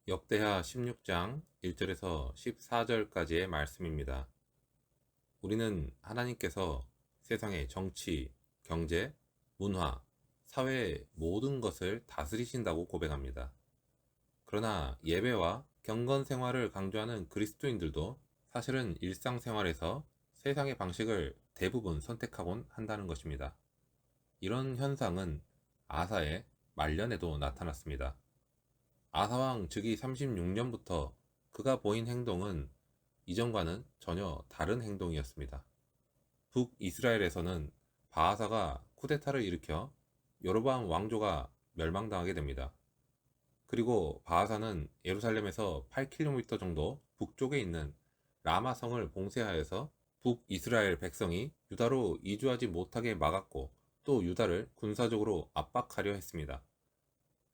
역대하 16장 1절에서 14절까지의 말씀입니다. 우리는 하나님께서 세상의 정치, 경제, 문화, 사회의 모든 것을 다스리신다고 고백합니다. 그러나 예배와 경건 생활을 강조하는 그리스도인들도 사실은 일상생활에서 세상의 방식을 대부분 선택하곤 한다는 것입니다. 이런 현상은 아사의 말년에도 나타났습니다. 아사왕 즉위 36년부터 그가 보인 행동은 이전과는 전혀 다른 행동이었습니다. 북이스라엘에서는 바하사가 쿠데타를 일으켜 여로보암 왕조가 멸망당하게 됩니다. 그리고 바하사는 예루살렘에서 8km 정도 북쪽에 있는 라마성을 봉쇄하여서 북이스라엘 백성이 유다로 이주하지 못하게 막았고 또 유다를 군사적으로 압박하려 했습니다.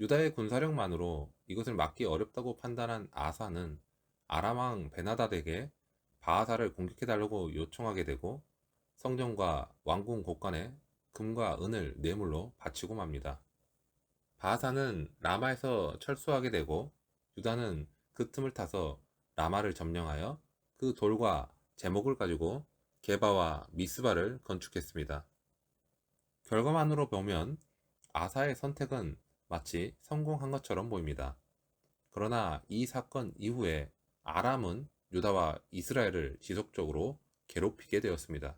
유다의 군사력만으로 이것을 막기 어렵다고 판단한 아사는 아람왕 베나닷에게 바하사를 공격해달라고 요청하게 되고 성전과 왕궁 곳간에 금과 은을 뇌물로 바치고 맙니다. 바하사는 라마에서 철수하게 되고 유다는 그 틈을 타서 라마를 점령하여 그 돌과 제목을 가지고 게바와 미스바를 건축했습니다. 결과만으로 보면 아사의 선택은 마치 성공한 것처럼 보입니다. 그러나 이 사건 이후에 아람은 유다와 이스라엘을 지속적으로 괴롭히게 되었습니다.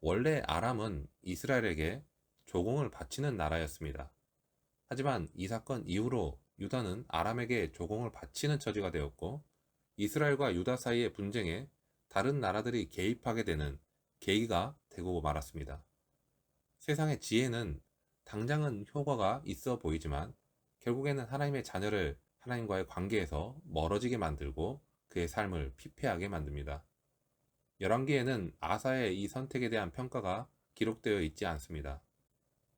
원래 아람은 이스라엘에게 조공을 바치는 나라였습니다. 하지만 이 사건 이후로 유다는 아람에게 조공을 바치는 처지가 되었고 이스라엘과 유다 사이의 분쟁에 다른 나라들이 개입하게 되는 계기가 되고 말았습니다. 세상의 지혜는 당장은 효과가 있어 보이지만 결국에는 하나님의 자녀를 하나님과의 관계에서 멀어지게 만들고 그의 삶을 피폐하게 만듭니다. 열왕기에는 아사의 이 선택에 대한 평가가 기록되어 있지 않습니다.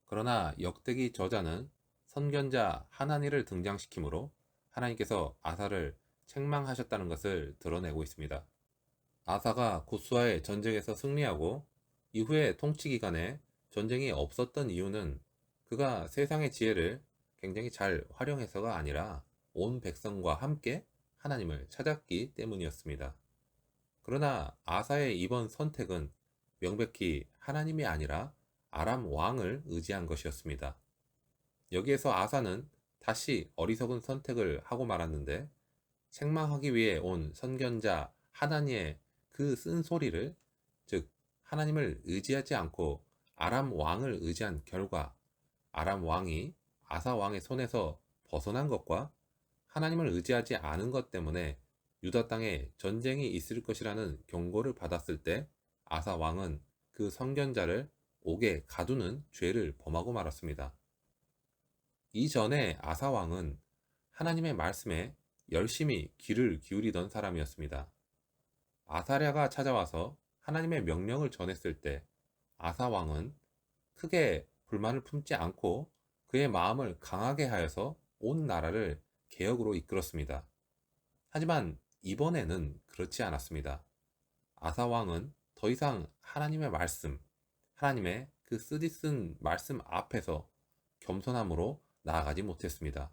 그러나 역대기 저자는 선견자 하나니를 등장시키므로 하나님께서 아사를 책망하셨다는 것을 드러내고 있습니다. 아사가 굿수와의 전쟁에서 승리하고 이후의 통치 기간에 전쟁이 없었던 이유는 그가 세상의 지혜를 굉장히 잘 활용해서가 아니라 온 백성과 함께 하나님을 찾았기 때문이었습니다. 그러나 아사의 이번 선택은 명백히 하나님이 아니라 아람 왕을 의지한 것이었습니다. 여기에서 아사는 다시 어리석은 선택을 하고 말았는데 책망하기 위해 온 선견자 하나니의 그 쓴소리를, 즉 하나님을 의지하지 않고 아람 왕을 의지한 결과 아람 왕이 아사 왕의 손에서 벗어난 것과 하나님을 의지하지 않은 것 때문에 유다 땅에 전쟁이 있을 것이라는 경고를 받았을 때 아사 왕은 그 선견자를 옥에 가두는 죄를 범하고 말았습니다. 이전에 아사 왕은 하나님의 말씀에 열심히 귀를 기울이던 사람이었습니다. 아사랴가 찾아와서 하나님의 명령을 전했을 때 아사 왕은 크게 불만을 품지 않고 그의 마음을 강하게 하여서 온 나라를 개혁으로 이끌었습니다. 하지만 이번에는 그렇지 않았습니다. 아사 왕은 더 이상 하나님의 말씀, 하나님의 그 쓰디쓴 말씀 앞에서 겸손함으로 나아가지 못했습니다.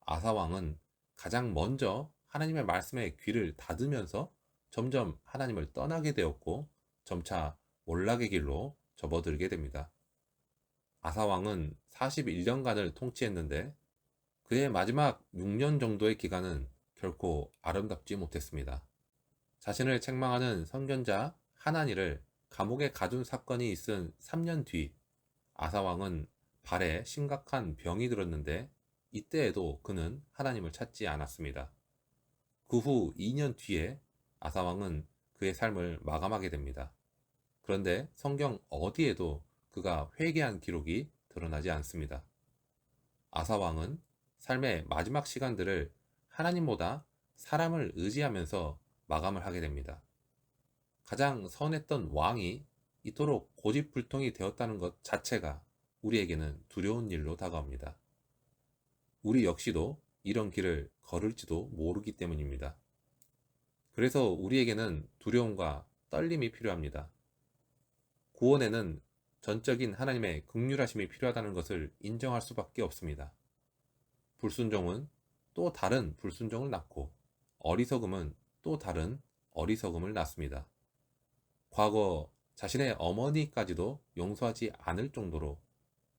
아사 왕은 가장 먼저 하나님의 말씀에 귀를 닫으면서 점점 하나님을 떠나게 되었고 점차 몰락의 길로 접어들게 됩니다. 아사 왕은 41년간을 통치했는데 그의 마지막 6년 정도의 기간은 결코 아름답지 못했습니다. 자신을 책망하는 선견자 하나니를 감옥에 가둔 사건이 있은 3년 뒤 아사 왕은 발에 심각한 병이 들었는데 이때에도 그는 하나님을 찾지 않았습니다. 그 후 2년 뒤에 아사 왕은 그의 삶을 마감하게 됩니다. 그런데 성경 어디에도 그가 회개한 기록이 드러나지 않습니다. 아사 왕은 삶의 마지막 시간들을 하나님보다 사람을 의지하면서 마감을 하게 됩니다. 가장 선했던 왕이 이토록 고집불통이 되었다는 것 자체가 우리에게는 두려운 일로 다가옵니다. 우리 역시도 이런 길을 걸을지도 모르기 때문입니다. 그래서 우리에게는 두려움과 떨림이 필요합니다. 구원에는 전적인 하나님의 긍휼하심이 필요하다는 것을 인정할 수밖에 없습니다. 불순종은 또 다른 불순종을 낳고 어리석음은 또 다른 어리석음을 낳습니다. 과거 자신의 어머니까지도 용서하지 않을 정도로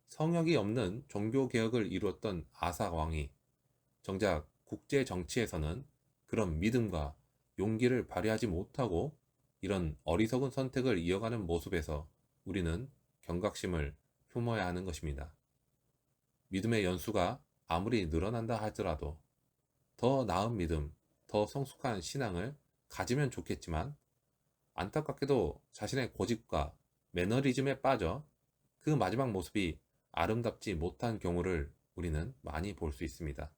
성역이 없는 종교개혁을 이루었던 아사 왕이 정작 국제 정치에서는 그런 믿음과 용기를 발휘하지 못하고 이런 어리석은 선택을 이어가는 모습에서 우리는 경각심을 품어야 하는 것입니다. 믿음의 연수가 아무리 늘어난다 하더라도 더 나은 믿음, 더 성숙한 신앙을 가지면 좋겠지만 안타깝게도 자신의 고집과 매너리즘에 빠져 그 마지막 모습이 아름답지 못한 경우를 우리는 많이 볼 수 있습니다.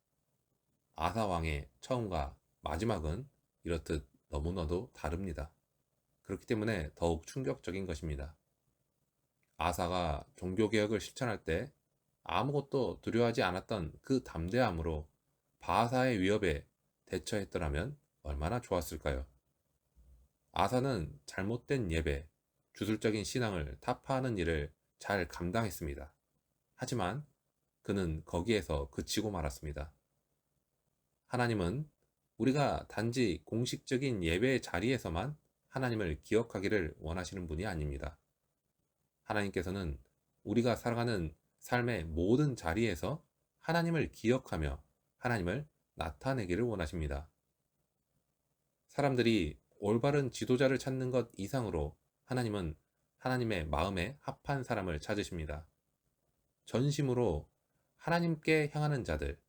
아사왕의 처음과 마지막은 이렇듯 너무나도 다릅니다. 그렇기 때문에 더욱 충격적인 것입니다. 아사가 종교개혁을 실천할 때 아무것도 두려워하지 않았던 그 담대함으로 바하사의 위협에 대처했더라면 얼마나 좋았을까요? 아사는 잘못된 예배, 주술적인 신앙을 타파하는 일을 잘 감당했습니다. 하지만 그는 거기에서 그치고 말았습니다. 하나님은 우리가 단지 공식적인 예배의 자리에서만 하나님을 기억하기를 원하시는 분이 아닙니다. 하나님께서는 우리가 살아가는 삶의 모든 자리에서 하나님을 기억하며 하나님을 나타내기를 원하십니다. 사람들이 올바른 지도자를 찾는 것 이상으로 하나님은 하나님의 마음에 합한 사람을 찾으십니다. 전심으로 하나님께 향하는 자들,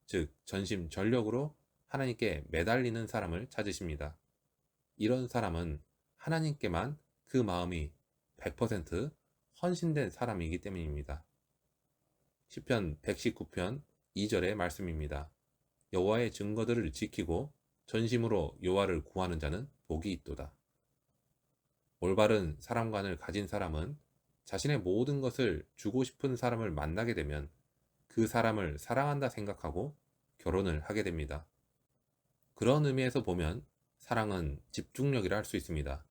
즉 전심전력으로 하나님께 매달리는 사람을 찾으십니다. 이런 사람은 하나님께만 그 마음이 100% 헌신된 사람이기 때문입니다. 시편 119편 2절의 말씀입니다. 여호와의 증거들을 지키고 전심으로 여호와를 구하는 자는 복이 있도다. 올바른 사람관을 가진 사람은 자신의 모든 것을 주고 싶은 사람을 만나게 되면 그 사람을 사랑한다 생각하고 결혼을 하게 됩니다. 그런 의미에서 보면 사랑은 집중력이라 할 수 있습니다.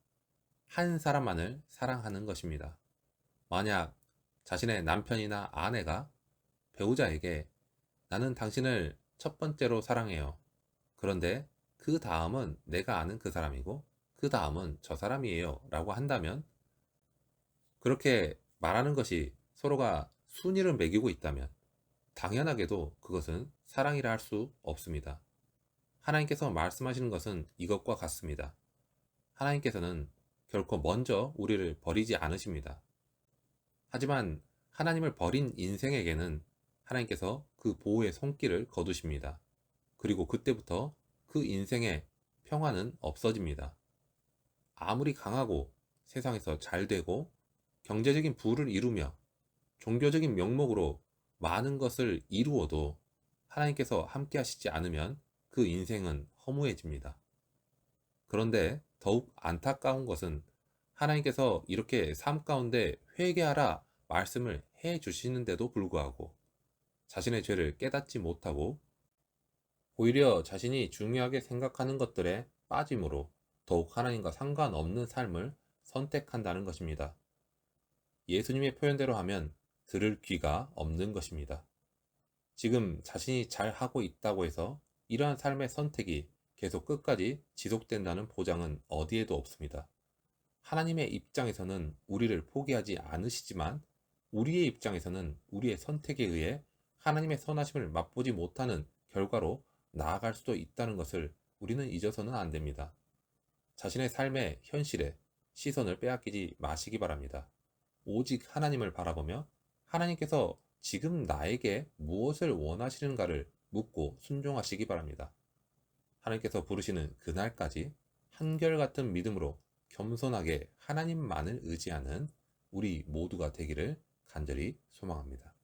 한 사람만을 사랑하는 것입니다. 만약 자신의 남편이나 아내가 배우자에게 나는 당신을 첫 번째로 사랑해요. 그런데 그 다음은 내가 아는 그 사람이고 그 다음은 저 사람이에요 라고 한다면, 그렇게 말하는 것이 서로가 순위를 매기고 있다면 당연하게도 그것은 사랑이라 할 수 없습니다. 하나님께서 말씀하시는 것은 이것과 같습니다. 하나님께서는 결코 먼저 우리를 버리지 않으십니다. 하지만 하나님을 버린 인생에게는 하나님께서 그 보호의 손길을 거두십니다. 그리고 그때부터 그 인생의 평화는 없어집니다. 아무리 강하고 세상에서 잘 되고 경제적인 부를 이루며 종교적인 명목으로 많은 것을 이루어도 하나님께서 함께 하시지 않으면 그 인생은 허무해집니다. 그런데 더욱 안타까운 것은 하나님께서 이렇게 삶 가운데 회개하라 말씀을 해 주시는데도 불구하고 자신의 죄를 깨닫지 못하고 오히려 자신이 중요하게 생각하는 것들에 빠짐으로 더욱 하나님과 상관없는 삶을 선택한다는 것입니다. 예수님의 표현대로 하면 들을 귀가 없는 것입니다. 지금 자신이 잘 하고 있다고 해서 이러한 삶의 선택이 계속 끝까지 지속된다는 보장은 어디에도 없습니다. 하나님의 입장에서는 우리를 포기하지 않으시지만 우리의 입장에서는 우리의 선택에 의해 하나님의 선하심을 맛보지 못하는 결과로 나아갈 수도 있다는 것을 우리는 잊어서는 안 됩니다. 자신의 삶의 현실에 시선을 빼앗기지 마시기 바랍니다. 오직 하나님을 바라보며 하나님께서 지금 나에게 무엇을 원하시는가를 묻고 순종하시기 바랍니다. 하나님께서 부르시는 그날까지 한결같은 믿음으로 겸손하게 하나님만을 의지하는 우리 모두가 되기를 간절히 소망합니다.